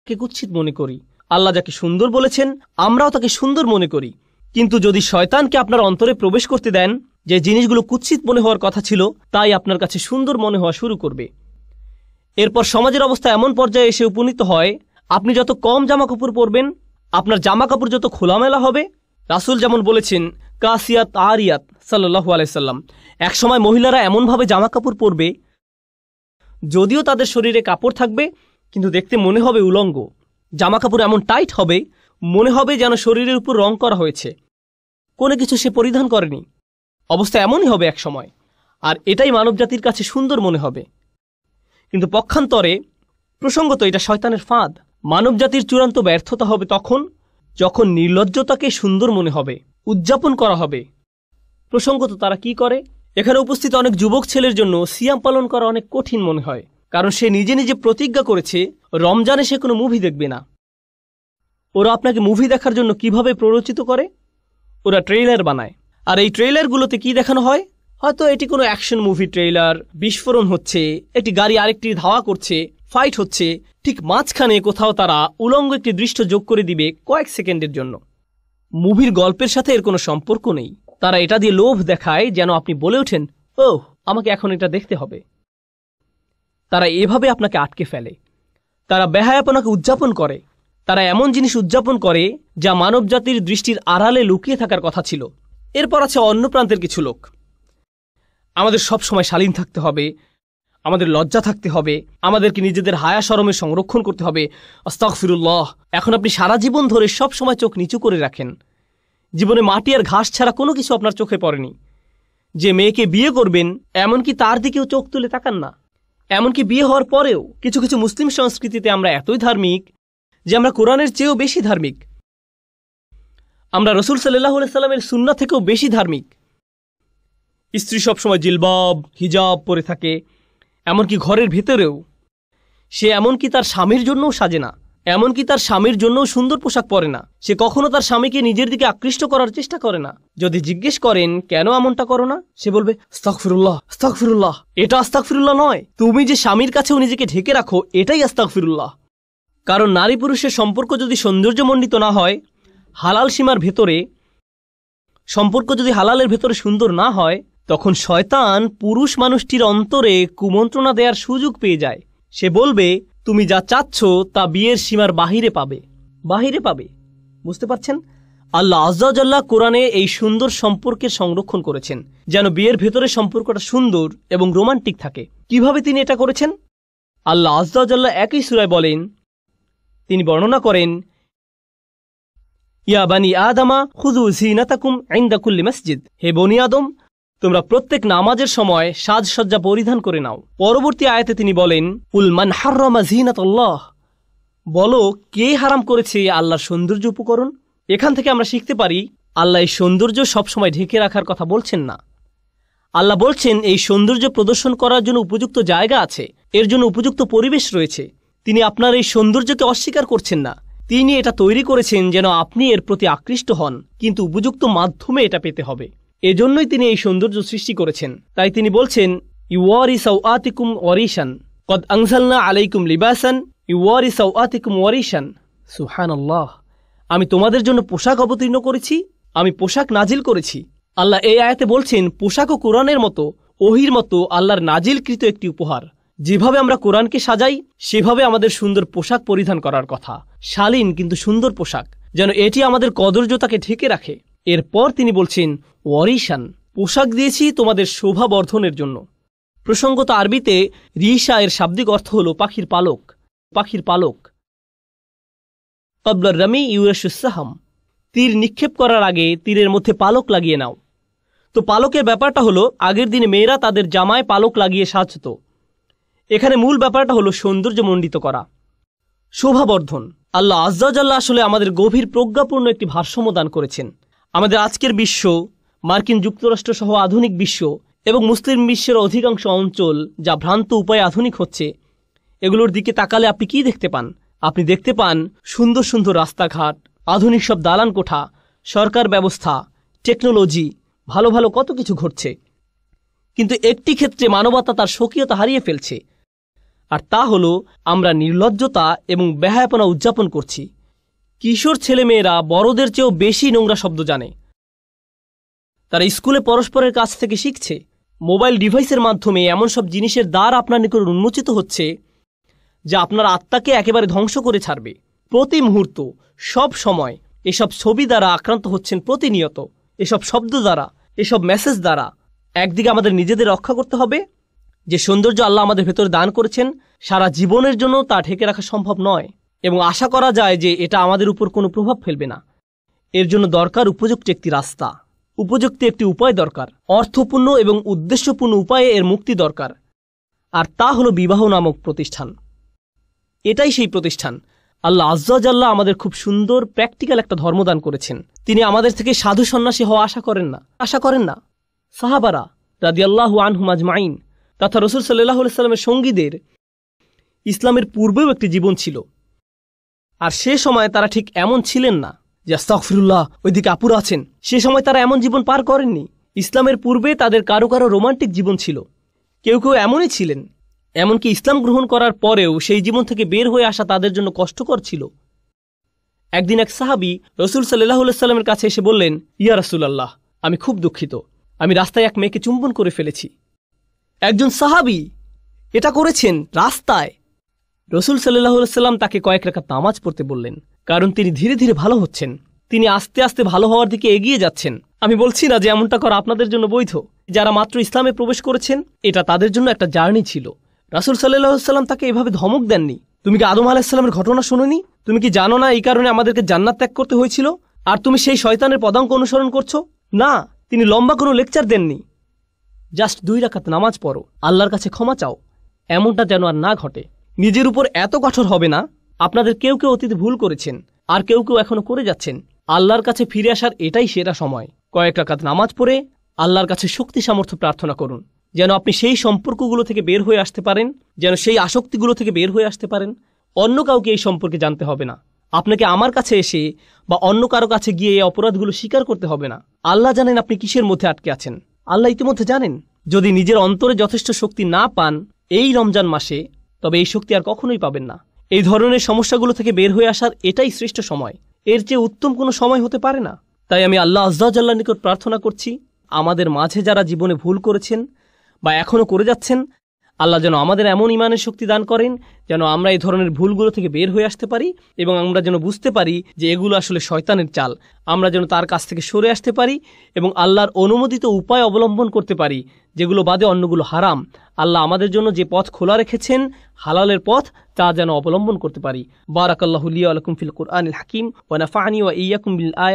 কে কুৎসিত মনে করি। আল্লাহ যাকে সুন্দর বলেছেন আমরাও তাকে সুন্দর মনে করি। কিন্তু যদি শয়তানকে আপনার অন্তরে প্রবেশ করতে দেন, যে জিনিসগুলো কুৎসিত মনে হওয়ার কথা ছিল তাই আপনার কাছে সুন্দর মনে হওয়া শুরু করবে। এরপর সমাজের অবস্থা এমন পর্যায়ে এসে উপনীত হয়, আপনি যত কম জামা কাপড় পরবেন, আপনার জামা কাপড় যত খোলামেলা হবে। রাসূল যেমন বলেছেন কাসিয়াত আরিয়াত সাল্লাল্লাহু আলাইহি সাল্লাম, একসময় মহিলারা এমনভাবে জামা কাপড় পরবে যদিও তাদের শরীরে কাপড় থাকবে কিন্তু দেখতে মনে হবে উলঙ্গ। জামা কাপড় এমন টাইট হবে মনে হবে যেন শরীরের উপর রং করা হয়েছে, কোনো কিছু সে পরিধান করেনি। অবস্থা এমনই হবে এক সময়, আর এটাই মানবজাতির কাছে সুন্দর মনে হবে। কিন্তু পক্ষান্তরে প্রসঙ্গত এটা শয়তানের ফাঁদ। মানবজাতির চূড়ান্ত ব্যর্থতা হবে তখন যখন নির্লজ্জতাকে সুন্দর মনে হবে, উদযাপন করা হবে। প্রসঙ্গত তারা কি করে, এখানে উপস্থিত অনেক যুবক ছেলের জন্য সিয়াম পালন করা অনেক কঠিন মনে হয়, কারণ সে নিজে নিজে প্রতিজ্ঞা করেছে রমজানে সে কোনো মুভি দেখবে না। ওরা আপনাকে মুভি দেখার জন্য কিভাবে প্ররোচিত করে, ওরা ট্রেইলার বানায়। আর এই ট্রেইলারগুলোতে কি দেখানো হয়, হয়তো এটি কোনো অ্যাকশন মুভি ট্রেইলার, বিস্ফোরণ হচ্ছে, একটি গাড়ি আরেকটি ধাওয়া করছে, ফাইট হচ্ছে, ঠিক মাঝখানে কোথাও তারা উলঙ্গ একটি দৃশ্য যোগ করে দিবে কয়েক সেকেন্ডের জন্য। মুভির গল্পের সাথে এর কোনো সম্পর্ক নেই। তারা এটা দিয়ে লোভ দেখায় যেন আপনি বলে ওঠেন, ওহ আমাকে এখন এটা দেখতে হবে। তারা এভাবে আপনাকে আটকে ফেলে। তারা বেহায়াপনাকে উদযাপন করে। তারা এমন জিনিস উদযাপন করে যা মানবজাতির দৃষ্টির আড়ালে লুকিয়ে থাকার কথা ছিল। এরপর আছে অন্য প্রান্তের কিছু লোক, আমাদের সব সময় শালীন থাকতে হবে, আমাদের লজ্জা থাকতে হবে, আমাদেরকে নিজেদের হায়া শরমে সংরক্ষণ করতে হবে। আস্তাগফিরুল্লাহ। এখন আপনি সারা জীবন ধরে সব সময় চোখ নিচু করে রাখেন, জীবনে মাটি আর ঘাস ছাড়া কোনো কিছু আপনার চোখে পড়েনি। যে মেয়েকে বিয়ে করবেন এমনকি তার দিকেও চোখ তুলে তাকান না। এমনকি বিয়ে হওয়ার পরেও কিছু কিছু মুসলিম সংস্কৃতিতে আমরা এতই ধার্মিক যে আমরা কোরআনের চেয়েও বেশি ধার্মিক, আমরা রাসূল সাল্লাল্লাহু আলাইহি সাল্লামের সুন্নাহ থেকেও বেশি ধার্মিক। স্ত্রী সবসময় জিলবাব হিজাব পরে থাকে, এমনকি ঘরের ভেতরেও সে এমনকি তার স্বামীর জন্যও সাজে না, এমনকি তার স্বামীর জন্যও সুন্দর পোশাক পরে না। সে কখনো তার স্বামীকে নিজের দিকে আকৃষ্ট করার চেষ্টা করে না। যদি জিজ্ঞেস করেন কেন এমনটা করো না, সে বলবে আস্তাগফিরুল্লাহ আস্তাগফিরুল্লাহ। এটা আস্তাগফিরুল্লাহ নয়, তুমি যে স্বামীর কাছেও নিজেকে ঢেকে রাখো এটাই আস্তাগফিরুল্লাহ। কারণ নারী পুরুষের সম্পর্ক যদি সৌন্দর্যমণ্ডিত না হয়, হালাল সীমার ভেতরে সম্পর্ক যদি হালালের ভেতরে সুন্দর না হয়, তখন শয়তান পুরুষ মানুষটির অন্তরে কুমন্ত্রণা দেওয়ার সুযোগ পেয়ে যায়। সে বলবে তুমি যা চাচ্ছ তা বিয়ের সীমার বাহিরে পাবে, বাহিরে পাবে। বুঝতে পারছেন? আল্লাহ আজ্জা ওয়া জাল্লা কোরআনে এই সুন্দর সম্পর্কের সংরক্ষণ করেছেন যেন বিয়ের ভেতরে সম্পর্কটা সুন্দর এবং রোমান্টিক থাকে। কিভাবে তিনি এটা করেছেন? আল্লাহ আজ্জা ওয়া জাল্লা একই সূরায় বলেন, তিনি বর্ণনা করেন, ইয়া বানি আদমা খুযু যিনাতাকুম ইনদা কুল্লি মসজিদ, হে বনি আদম তোমরা প্রত্যেক নামাজের সময় সাজসজ্জা পরিধান করে নাও। পরবর্তী আয়াতে তিনি বলেন, কুল মান হাররামা যিনাতাল্লাহ, বলো কে হারাম করেছে আল্লাহর সৌন্দর্য উপকরণ। এখান থেকে আমরা শিখতে পারি আল্লাহ এই সৌন্দর্য সবসময় ঢেকে রাখার কথা বলছেন না। আল্লাহ বলছেন এই সৌন্দর্য প্রদর্শন করার জন্য উপযুক্ত জায়গা আছে, এর জন্য উপযুক্ত পরিবেশ রয়েছে। তিনি আপনার এই সৌন্দর্যকে অস্বীকার করছেন না, তিনি এটা তৈরি করেছেন যেন আপনি এর প্রতি আকৃষ্ট হন, কিন্তু উপযুক্ত মাধ্যমে এটা পেতে হবে। এজন্যই তিনি এই সৌন্দর্য সৃষ্টি করেছেন। তাই তিনি বলছেন, ইউওয়ারি সাওআতিকুম ওয়ারিশান কদ আনজালনা আলাইকুম লিবাসান ইউওয়ারি সাওআতিকুম ওয়ারিশান। সুবহানাল্লাহ। আমি তোমাদের জন্য পোশাক অবতীর্ণ করেছি, আমি পোশাক নাজিল করেছি। আল্লাহ এই আয়াতে বলছেন পোশাকও কোরআনের মতো, ওহির মতো আল্লাহর নাজিলকৃত একটি উপহার। যেভাবে আমরা কোরআনকে সাজাই সেভাবে আমাদের সুন্দর পোশাক পরিধান করার কথা, শালীন কিন্তু সুন্দর পোশাক, যেন এটি আমাদের কদর্যতাকে ঢেকে রাখে। এরপর তিনি বলছেন ওয়ারিশান, পোশাক দিয়েছি তোমাদের শোভা বর্ধনের জন্য। প্রসঙ্গত আরবিতে রিশা এর শাব্দিক অর্থ হল পাখির পালক, পাখির পালক। ক্বাবলা রামি ইউরাশুস সাহাম, তীর নিক্ষেপ করার আগে তীরের মধ্যে পালক লাগিয়ে নাও। তো পালকের ব্যাপারটা হলো আগের দিনে মেয়েরা তাদের জামায় পালক লাগিয়ে সাজত। এখানে মূল ব্যাপারটা হলো সৌন্দর্যমণ্ডিত করা, শোভাবর্ধন। আল্লাহ আজ্জা ওয়া জাল্লা আসলে আমাদের গভীর প্রজ্ঞাপূর্ণ একটি ভারসাম্য দান করেছেন। আমাদের আজকের বিশ্ব, মার্কিন যুক্তরাষ্ট্র সহ আধুনিক বিশ্ব এবং মুসলিম বিশ্বের অধিকাংশ অঞ্চল যা ভ্রান্ত উপায়ে আধুনিক হচ্ছে, এগুলোর দিকে তাকালে আপনি কি দেখতে পান? আপনি দেখতে পান সুন্দর সুন্দর রাস্তাঘাট, আধুনিক সব দালান কোঠা, সরকার ব্যবস্থা, টেকনোলজি, ভালো ভালো কত কিছু ঘটছে। কিন্তু একটি ক্ষেত্রে মানবতা তার স্বকীয়তা হারিয়ে ফেলছে, আর তা হলো আমরা নির্লজ্জতা এবং বেহায়াপনা উদযাপন করছি। কিশোর ছেলেমেয়েরা বড়দের চেয়েও বেশি নোংরা শব্দ জানে। তারা স্কুলে পরস্পরের কাছ থেকে শিখছে। মোবাইল ডিভাইসের মাধ্যমে এমন সব জিনিসের দ্বার আপনার নিকট উন্মোচিত হচ্ছে যা আপনার আত্মাকে একেবারে ধ্বংস করে ছাড়বে। প্রতি মুহূর্ত, সব সময় এসব ছবি দ্বারা আক্রান্ত হচ্ছেন প্রতিনিয়ত, এসব শব্দ দ্বারা, এসব মেসেজ দ্বারা। একদিকে আমাদের নিজেদের রক্ষা করতে হবে। যে সৌন্দর্য আল্লাহ আমাদের ভেতরে দান করেছেন, সারা জীবনের জন্য তা ঢেকে রাখা সম্ভব নয় এবং আশা করা যায় যে এটা আমাদের উপর কোনো প্রভাব ফেলবে না। এর জন্য দরকার উপযুক্ত একটি রাস্তা, উপযুক্ত একটি উপায় দরকার, অর্থপূর্ণ এবং উদ্দেশ্যপূর্ণ উপায়ে এর মুক্তি দরকার। আর তা হলো বিবাহ নামক প্রতিষ্ঠান। এটাই সেই প্রতিষ্ঠান। আল্লাহ আজ্জা জাল্লাহ আমাদের খুব সুন্দর প্র্যাকটিক্যাল একটা ধর্মদান করেছেন। তিনি আমাদের থেকে সাধু সন্ন্যাসী হওয়া আশা করেন না। সাহাবারা রাদিয়াল্লাহু আনহুম আজমাইন তথা রাসূল সাল্লাল্লাহু আলাইহি সাল্লামের সঙ্গীদের ইসলামের পূর্বেও একটি জীবন ছিল, আর সে সময় তারা ঠিক এমন ছিলেন না যে আস্তাগফিরুল্লাহ ওইদিকে আপুরা আছেন। সে সময় তারা এমন জীবন পার করেননি। ইসলামের পূর্বে তাদের কারো কারো রোমান্টিক জীবন ছিল, কেউ কেউ এমনই ছিলেন। এমনকি ইসলাম গ্রহণ করার পরেও সেই জীবন থেকে বের হয়ে আসা তাদের জন্য কষ্টকর ছিল। একদিন এক সাহাবী রাসূল সাল্লাল্লাহু আলাইহি সাল্লামের কাছে এসে বললেন, ইয়া রাসূলুল্লাহ, আমি খুব দুঃখিত, আমি রাস্তায় এক মেয়েকে চুম্বন করে ফেলেছি। একজন সাহাবী এটা করেছেন রাস্তায়। রাসূল সাল্লাল্লাহু আলাইহি সাল্লাম তাকে কয়েক রাকাত নামাজ পড়তে বললেন, কারণ তিনি ধীরে ধীরে ভালো হচ্ছেন, তিনি আস্তে আস্তে ভালো হওয়ার দিকে এগিয়ে যাচ্ছেন। আমি বলছি না যে এমনটা করা আপনাদের জন্য বৈধ। যারা মাত্র ইসলামে প্রবেশ করেছেন, এটা তাদের জন্য একটা জার্নি ছিল। রাসূল সাল্লাল্লাহু আলাইহি সাল্লাম তাকে এভাবে ধমক দেননি। তুমি কি আদম আলাইহিস সালামের ঘটনা শুনোনি? তুমি কি জানো না এই কারণে আমাদেরকে জান্নাত ত্যাগ করতে হয়েছিল, আর তুমি সেই শয়তানের পদাঙ্ক অনুসরণ করছো? না, তিনি লম্বা কোনো লেকচার দেননি। জাস্ট 2 রাকাত নামাজ পড়ো, আল্লাহর কাছে ক্ষমা চাও। এমনটা যেন আর না ঘটে। নিজের উপর এত কঠোর হবে না। আপনাদের কেউ কেউ অতীতে ভুল করেছেন, আর কেউ কেউ এখনো করে যাচ্ছেন। আল্লাহর কাছে ফিরে আসার এটাই সেরা সময়। কয়েক রাকাত নামাজ পড়ে আল্লাহর কাছে শক্তি সামর্থ্য প্রার্থনা করুন, যেন আপনি সেই সম্পর্কগুলো থেকে বের হয়ে আসতে পারেন, যেন সেই আসক্তিগুলো থেকে বের হয়ে আসতে পারেন। অন্য কাউকে এই সম্পর্কে জানতে হবে না। আপনাকে আমার কাছে এসে বা অন্য কারো কাছে গিয়ে এই অপরাধগুলো স্বীকার করতে হবে না। আল্লাহ জানেন আপনি কিসের মধ্যে আটকে আছেন। আল্লাহ ইতিমধ্যে জানেন। যদি নিজের অন্তরে যথেষ্ট শক্তি না পান এই রমজান মাসে, তবে এই শক্তি আর কখনোই পাবেন না। এই ধরনের সমস্যাগুলো থেকে বের হয়ে আসার এটাই শ্রেষ্ঠ সময়। এর চেয়ে উত্তম কোনো সময় হতে পারে না। তাই আমি আল্লাহ আজ্জা জাল্লাহর নিকট প্রার্থনা করছি, আমাদের মাঝে যারা জীবনে ভুল করেছেন বা এখনও করে যাচ্ছেন, আল্লাহ যেন আমাদের এমন ইমানের শক্তি দান করেন যেন আমরা এই ধরনের ভুলগুলো থেকে বের হয়ে আসতে পারি এবং আমরা যেন বুঝতে পারি যে এগুলো আসলে শয়তানের চাল। আমরা যেন তার কাছ থেকে সরে আসতে পারি এবং আল্লাহর অনুমোদিত উপায় অবলম্বন করতে পারি, যেগুলো বাদে অন্যগুলো হারাম। আল্লাহ আমাদের জন্য যে পথ খোলা রেখেছেন, হালালের পথ, তা যেন অবলম্বন করতে পারি। বারাকাল্লাহু লি ওয়া লাকুম ফিল কুরআনিল হাকিম ওয়া নাফা'নি ওয়া ইয়্যাকুম বিল আয়াত।